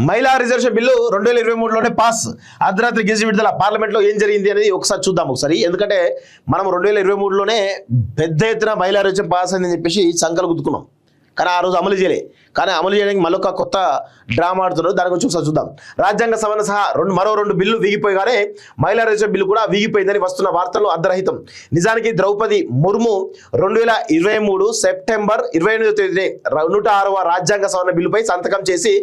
మహిళా reservation bill 2023లోనే pass. అర్ధరాత్రి gazette విడుదల. పార్లమెంట్లో ఏం జరిగింది అనేది ఒకసారి చూద్దాం ఒకసారి. ఎందుకంటే మనం 2023లోనే పెద్ద ఎత్తున మహిళా రిజర్వేషన్ పాస్ అని చెప్పేసి సంకలు గుద్దుకున్నాం, కానీ ఆ రోజు అమలు చేయలే. కానీ అమలు చేయడానికి మళ్ళొక కొత్త డ్రామా ఆడుతున్నారు. దాని గురించి ఒకసారి చూద్దాం. రాజ్యాంగ సవరణ సహా మరో 2 బిల్లు వీగిపోయగానే మహిళా రిజర్వేషన్ బిల్లు కూడా వీగిపోయిందని వస్తున్న వార్తలు అర్ధరహితం. నిజానికి ద్రౌపది ముర్ము 2023 సెప్టెంబర్ 28వ తేదీనే 106వ రాజ్యాంగ సవరణ బిల్లుపై సంతకం చేసి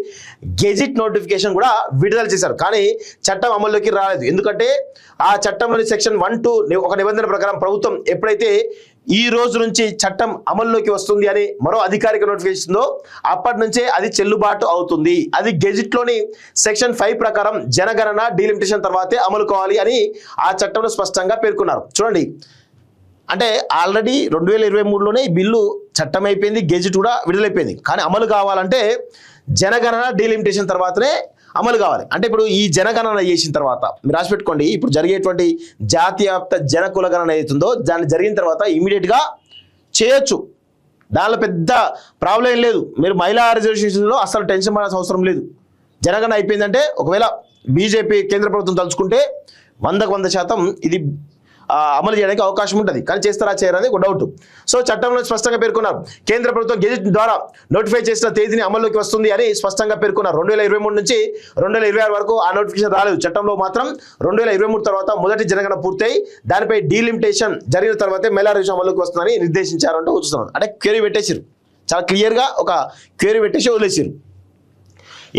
గెజిట్ నోటిఫికేషన్ కూడా విడుదల చేశారు. కానీ చట్టం అమల్లోకి రాలేదు. ఎందుకంటే ఆ చట్టంలోని సెక్షన్ 1(2) ఒక నిబంధన ప్రకారం ప్రభుత్వం ఎప్పుడైతే ఈ రోజు నుంచి చట్టం అమల్లోకి వస్తుంది అని మరో అధికారిక నోటిఫికేషన్ అప్పటి నుంచే అది చెల్లుబాటు అవుతుంది. అది గెజిట్లోని సెక్షన్ 5 ప్రకారం జనగణన డీలిమిటేషన్ తర్వాతే అమలు కావాలి అని ఆ చట్టంలో స్పష్టంగా పేర్కొన్నారు. చూడండి, అంటే ఆల్రెడీ 2023లోనే ఈ బిల్లు చట్టం అయిపోయింది, గెజిట్ కూడా విడుదలైపోయింది. కానీ అమలు కావాలంటే జనగణన డీలిమిటేషన్ తర్వాతనే అమలు కావాలి. అంటే ఇప్పుడు ఈ జనగణన చేసిన తర్వాత మీరు రాసి పెట్టుకోండి, ఇప్పుడు జరిగేటువంటి జాతీయ వ్యాప్త జన కులగణన ఏదైతుందో దాన్ని జరిగిన తర్వాత ఇమీడియట్గా చేయొచ్చు. దానిలో పెద్ద ప్రాబ్లం ఏం లేదు. మీరు మహిళా రిజర్వేషన్లో అసలు టెన్షన్ పడాల్సిన అవసరం లేదు. జనగణన అయిపోయిందంటే ఒకవేళ బీజేపీ కేంద్ర ప్రభుత్వం తలుచుకుంటే 100% ఇది అమలు చేయడానికి అవకాశం ఉంటుంది. కానీ చేస్తారా చేయరని ఒక డౌట్. సో చట్టంలో స్పష్టంగా పేర్కొన్నారు. కేంద్ర ప్రభుత్వం గెజిట్ ద్వారా నోటిఫై చేసిన తేదీని అమల్లోకి వస్తుంది అని స్పష్టంగా పేర్కొన్నారు. 2023 నుంచి 2026 వరకు ఆ నోటిఫికేషన్ రాలేదు. చట్టంలో మాత్రం 2023 తర్వాత మొదటి జనగణన పూర్తయి దానిపై డీలిమిటేషన్ జరిగిన తర్వాతే మహిళా రిజర్వేషన్ అమల్లోకి వస్తుందని నిర్దేశించారంటూ చూస్తున్నాను. అంటే క్వరీ పెట్టేసారు, చాలా క్లియర్గా ఒక క్వరీ పెట్టేసి వదిలేసారు.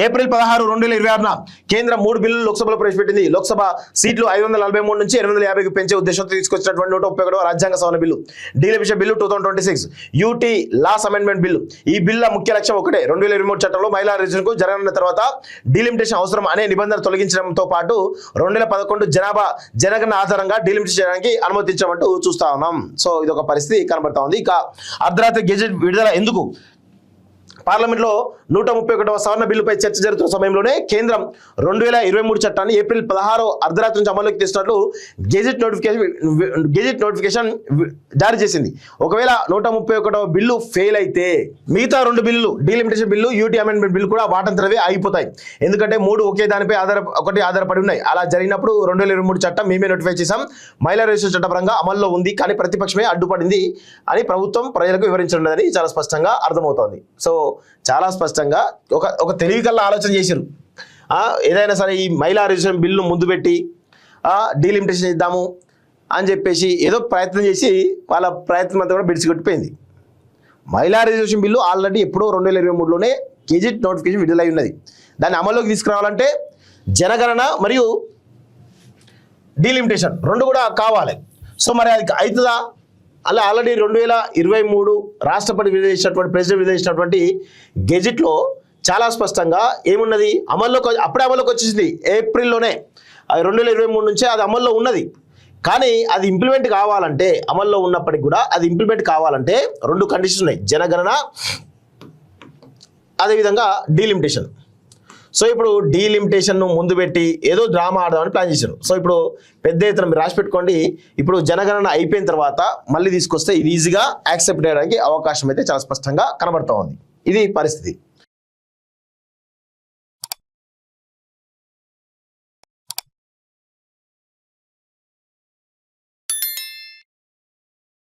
ఏప్రిల్ 16, 2026న కేంద్రం 3 బిల్లులు లోక్సభలో ప్రవేశపెట్టింది. లోక్సభ సీట్లు 543 నుంచి 850కి పెంచే ఉద్దేశంతో తీసుకొచ్చినటువంటి 131వ రాజ్యాంగ సవరణ bill, delimitation bill 2026, UT laws amendment bill. ఈ బిల్లు ముఖ్య లక్ష్యం ఒకటే, 2023 చట్టంలో మహిళా రిజర్వేషన్కు జరగనున్న తర్వాత డీలిమిటేషన్ అవసరం అనే నిబంధన తొలగించడంతో పాటు 2011 జనాభా జనగణన ఆధారంగా డీలిమిటేషన్ చేయడానికి అనుమతించమంటూ చూస్తా ఉన్నాం. సో ఇది ఒక పరిస్థితి కనబడతా ఉంది. ఇక అర్ధరాత్రి గెజిట్ విడుదల ఎందుకు? పార్లమెంట్లో 131వ సవరణ బిల్లుపై చర్చ జరుగుతున్న సమయంలోనే కేంద్రం 2023 చట్టాన్ని ఏప్రిల్ 16 అర్ధరాత్రి నుంచి అమలులోకి తెచ్చినట్లు గెజిట్ నోటిఫికేషన్ జారీ చేసింది. ఒకవేళ 131వ బిల్లు ఫెయిల్ అయితే మిగతా 2 బిల్లులు, delimitation bill, UT amendment bill కూడా వాటంతరవే ఆగిపోతాయి. ఎందుకంటే 3 ఒకే దానిపై ఆధారపడి ఉన్నాయి. అలా జరిగినప్పుడు 2023 చట్టం మేమే నోటిఫై చేశాం, మహిళా రిజర్వేషన్ చట్టపరంగా అమల్లో ఉంది, కానీ ప్రతిపక్షమే అడ్డుపడింది అని ప్రభుత్వం ప్రజలకు వివరించనున్నదని చాలా స్పష్టంగా అర్థమవుతోంది. సో చాలా స్పష్టంగా ఒక తెలివికల్లా ఆలోచన చేశారు. ఏదైనా సరే ఈ మహిళా రిజర్వేషన్ బిల్లు ముందు పెట్టి డీలిమిటేషన్ ఇద్దాము అని చెప్పేసి ఏదో ప్రయత్నం చేసి వాళ్ళ ప్రయత్నం అంతా కూడా బిడిసికొట్టిపోయింది. మహిళా రిజర్వేషన్ బిల్లు ఆల్రెడీ ఎప్పుడో 2023లోనే గెజిట్ నోటిఫికేషన్ విడుదలై ఉన్నది. దాన్ని అమల్లోకి తీసుకురావాలంటే జనగణన మరియు డీలిమిటేషన్ 2 కూడా కావాలి. సో మరి అది అవుతుందా? అలా ఆల్రెడీ 2023 రాష్ట్రపతి విధించినటువంటి ప్రెసిడెంట్ విధించినటువంటి గెజిట్లో చాలా స్పష్టంగా ఏమున్నది, అప్పుడే అమల్లోకి వచ్చేసింది ఏప్రిల్లోనే. 2023 నుంచే అది అమల్లో ఉన్నది. కానీ అది ఇంప్లిమెంట్ కావాలంటే, అమల్లో ఉన్నప్పటికి కూడా అది ఇంప్లిమెంట్ కావాలంటే 2 కండిషన్స్ ఉన్నాయి, జనగణన అదేవిధంగా డీలిమిటేషన్. సో ఇప్పుడు డీలిమిటేషన్ను ముందు పెట్టి ఏదో డ్రామా ఆడదామని ప్లాన్ చేశారు. సో ఇప్పుడు పెద్ద ఎత్తున మీరు రాసి పెట్టుకోండి, ఇప్పుడు జనగణన అయిపోయిన తర్వాత మళ్ళీ తీసుకొస్తే ఇది ఈజీగా యాక్సెప్ట్ చేయడానికి అవకాశం అయితే చాలా స్పష్టంగా కనబడుతూ ఉంది. ఇది పరిస్థితి.